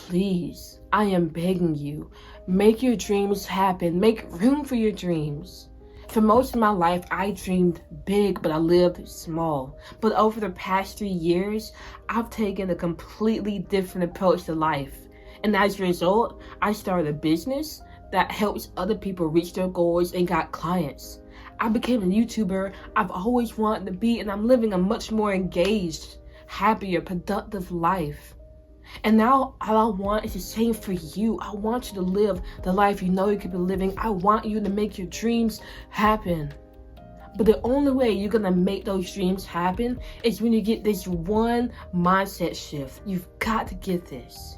please, I am begging you, make your dreams happen. Make room for your dreams. For most of my life, I dreamed big, but I lived small. But over the past 3 years, I've taken a completely different approach to life. And as a result, I started a business that helps other people reach their goals and got clients. I became a YouTuber I've always wanted to be, and I'm living a much more engaged, happier, productive life. And now all I want is the same for you. I want you to live the life you know you could be living. I want you to make your dreams happen. But the only way you're gonna make those dreams happen is when you get this one mindset shift. You've got to get this.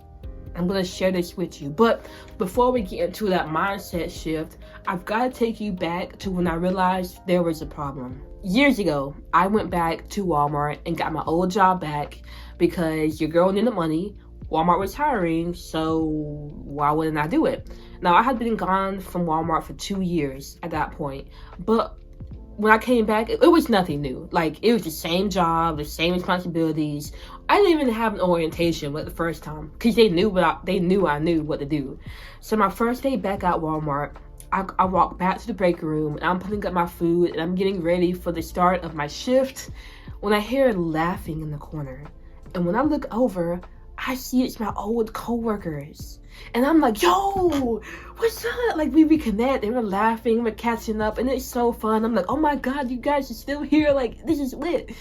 I'm gonna share this with you. But before we get into that mindset shift, I've got to take you back to when I realized there was a problem. Years ago, I went back to Walmart and got my old job back because your girl needed money. Walmart was hiring, so why wouldn't I do it? Now, I had been gone from Walmart for 2 years at that point, but when I came back, it was nothing new. Like, it was the same job, the same responsibilities. I didn't even have an orientation the first time because they knew I knew what to do. So my first day back at Walmart, I walk back to the break room and I'm putting up my food and I'm getting ready for the start of my shift when I hear laughing in the corner. And when I look over, I see it's my old coworkers. And I'm like, yo, what's up? Like, we reconnect and we're laughing, we're catching up, and it's so fun. I'm like, oh my God, you guys are still here. Like, this is lit.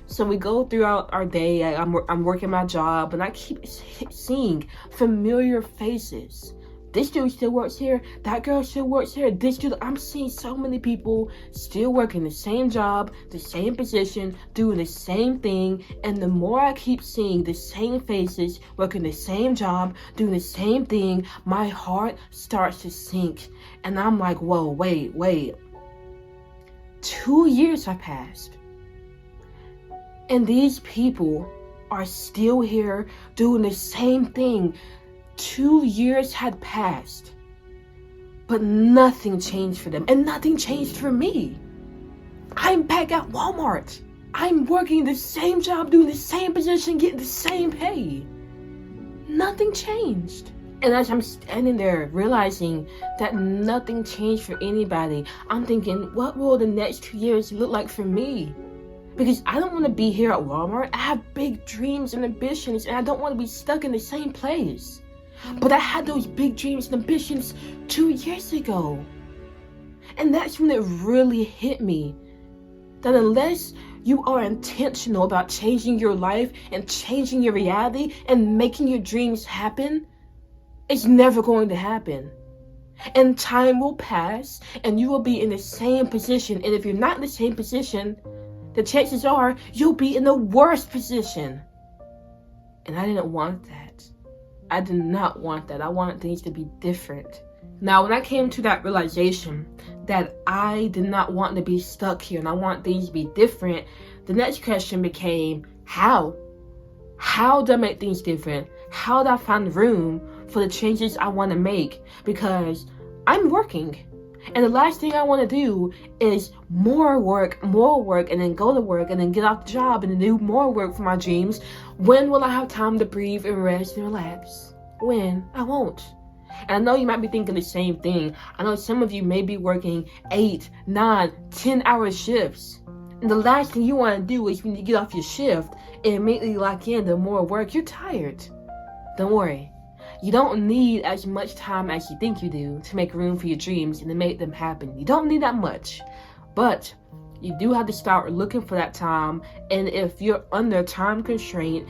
So we go throughout our day. I'm working my job and I keep seeing familiar faces. This dude still works here. That girl still works here. This dude, I'm seeing so many people still working the same job, the same position, doing the same thing. And the more I keep seeing the same faces, working the same job, doing the same thing, my heart starts to sink. And I'm like, whoa, wait. 2 years have passed. And these people are still here doing the same thing. 2 years had passed, but nothing changed for them, and nothing changed for me. I'm back at Walmart. I'm working the same job, doing the same position, getting the same pay. Nothing changed. And as I'm standing there realizing that nothing changed for anybody, I'm thinking, what will the next 2 years look like for me? Because I don't want to be here at Walmart. I have big dreams and ambitions, and I don't want to be stuck in the same place. But I had those big dreams and ambitions 2 years ago. And that's when it really hit me that unless you are intentional about changing your life and changing your reality and making your dreams happen, it's never going to happen. And time will pass and you will be in the same position. And if you're not in the same position, the chances are you'll be in the worst position. And I didn't want that. I did not want that. I wanted things to be different. Now, when I came to that realization that I did not want to be stuck here and I want things to be different, the next question became, how? How do I make things different? How do I find room for the changes I want to make? Because I'm working. And the last thing I want to do is more work, and then go to work, and then get off the job, and then do more work for my dreams. When will I have time to breathe and rest and relax? When? I won't. And I know you might be thinking the same thing. I know some of you may be working 8, 9, 10-hour shifts. And the last thing you want to do is when you get off your shift and immediately lock in to more work, you're tired. Don't worry. You don't need as much time as you think you do to make room for your dreams and to make them happen. You don't need that much. But you do have to start looking for that time. And if you're under time constraint,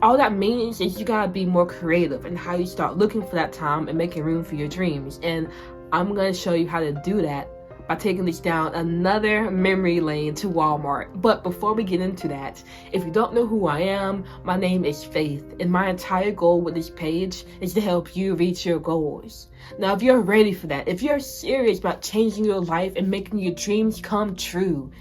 all that means is you gotta be more creative in how you start looking for that time and making room for your dreams. And I'm gonna show you how to do that by taking this down another memory lane to Walmart. But before we get into that, if you don't know who I am, my name is Faith, and my entire goal with this page is to help you reach your goals. Now, if you're ready for that, if you're serious about changing your life and making your dreams come true,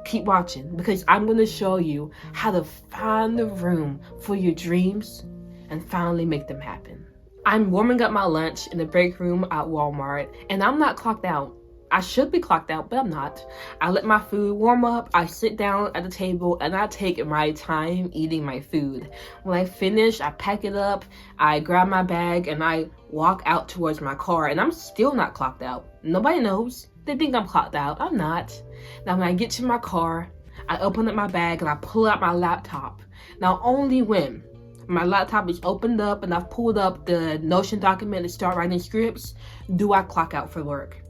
keep watching, because I'm going to show you how to find the room for your dreams and finally make them happen. I'm warming up my lunch in the break room at Walmart, and I'm not clocked out. I should be clocked out, but I'm not. I let my food warm up, I sit down at the table, and I take my time eating my food. When I finish, I pack it up, I grab my bag, and I walk out towards my car, and I'm still not clocked out. Nobody knows. They think I'm clocked out. I'm not. Now, when I get to my car, I open up my bag, and I pull out my laptop. Now, only when my laptop is opened up and I've pulled up the Notion document to start writing scripts, do I clock out for work.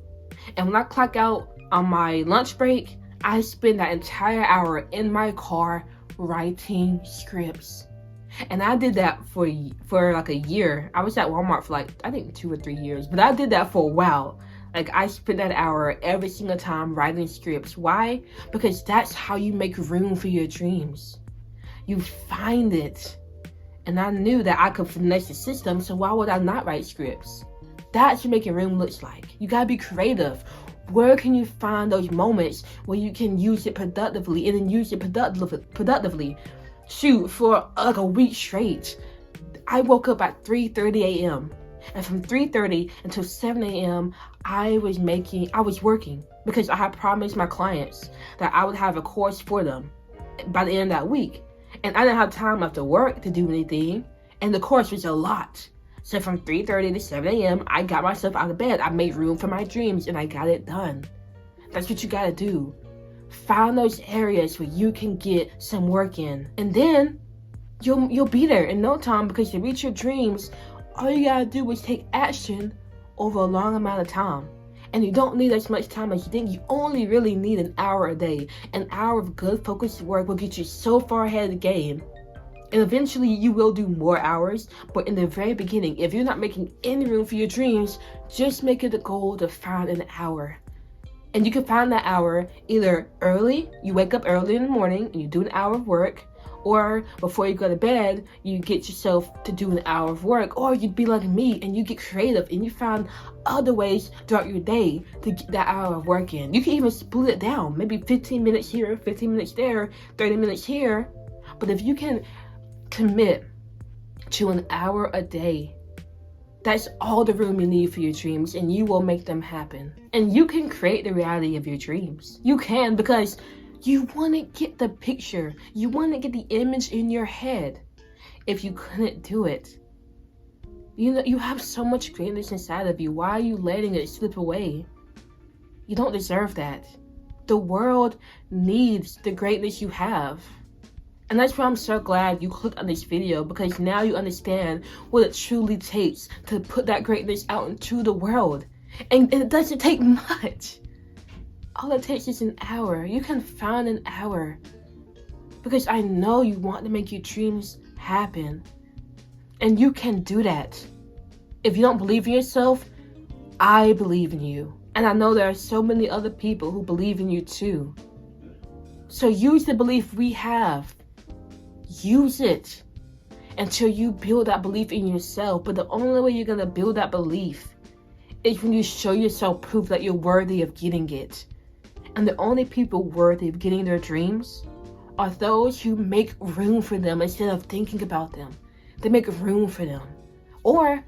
And when I clock out on my lunch break, I spend that entire hour in my car writing scripts. And I did that for like a year. I was at Walmart for like, I think 2 or 3 years, but I did that for a while. Like, I spent that hour every single time writing scripts. Why? Because that's how you make room for your dreams. You find it. And I knew that I could finesse the system, so why would I not write scripts? That's what making room looks like. You gotta be creative. Where can you find those moments where you can use it productively and then use it productively? Shoot, for like a week straight, I woke up at 3:30 a.m. And from 3:30 until 7 a.m., I was working because I had promised my clients that I would have a course for them by the end of that week. And I didn't have time after work to do anything. And the course was a lot. So from 3:30 to 7 a.m., I got myself out of bed. I made room for my dreams and I got it done. That's what you gotta do. Find those areas where you can get some work in. And then you'll be there in no time, because to reach your dreams, all you gotta do is take action over a long amount of time. And you don't need as much time as you think. You only really need an hour a day. An hour of good focused work will get you so far ahead of the game. And eventually you will do more hours. But in the very beginning, if you're not making any room for your dreams, just make it a goal to find an hour. And you can find that hour either early, you wake up early in the morning and you do an hour of work, or before you go to bed, you get yourself to do an hour of work. Or you'd be like me and you get creative and you find other ways throughout your day to get that hour of work in. You can even split it down, maybe 15 minutes here, 15 minutes there, 30 minutes here. But if you can commit to an hour a day, that's all the room you need for your dreams, and you will make them happen. And you can create the reality of your dreams. You can, because you want to get the picture. You want to get the image in your head. If you couldn't do it, you know, you have so much greatness inside of you. Why are you letting it slip away? You don't deserve that. The world needs the greatness you have. And that's why I'm so glad you clicked on this video, because now you understand what it truly takes to put that greatness out into the world. And it doesn't take much. All it takes is an hour. You can find an hour. Because I know you want to make your dreams happen. And you can do that. If you don't believe in yourself, I believe in you. And I know there are so many other people who believe in you too. So use the belief we have. Use it until you build that belief in yourself. But the only way you're going to build that belief is when you show yourself proof that you're worthy of getting it. And the only people worthy of getting their dreams are those who make room for them instead of thinking about them. They make room for them. Or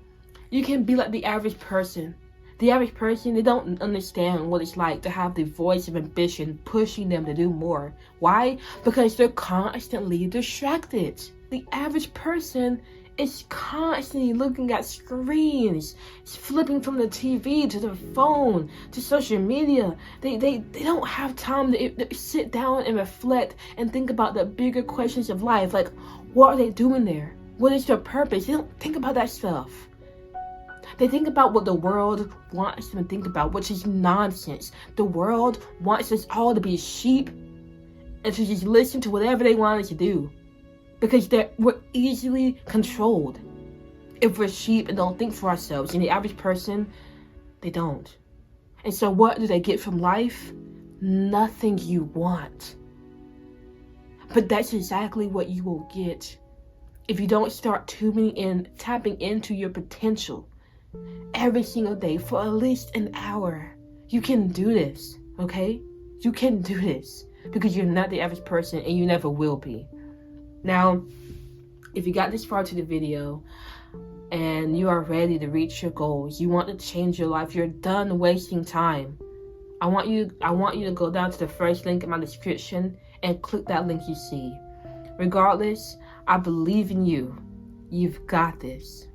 you can be like the average person. The average person, they don't understand what it's like to have the voice of ambition pushing them to do more. Why? Because they're constantly distracted. The average person is constantly looking at screens, flipping from the TV to the phone to social media. They don't have time to sit down and reflect and think about the bigger questions of life. Like, what are they doing there? What is their purpose? They don't think about that stuff. They think about what the world wants them to think about, which is nonsense. The world wants us all to be sheep and to just listen to whatever they want us to do. Because we're easily controlled if we're sheep and don't think for ourselves. And the average person, they don't. And so what do they get from life? Nothing you want. But that's exactly what you will get if you don't start tapping into your potential every single day for at least an hour. You can do this, okay? You can do this because you're not the average person and you never will be. Now, if you got this far to the video and you are ready to reach your goals, you want to change your life, you're done wasting time I want you to go down to the first link in my description and click that link you see. Regardless, I believe in you. You've got this.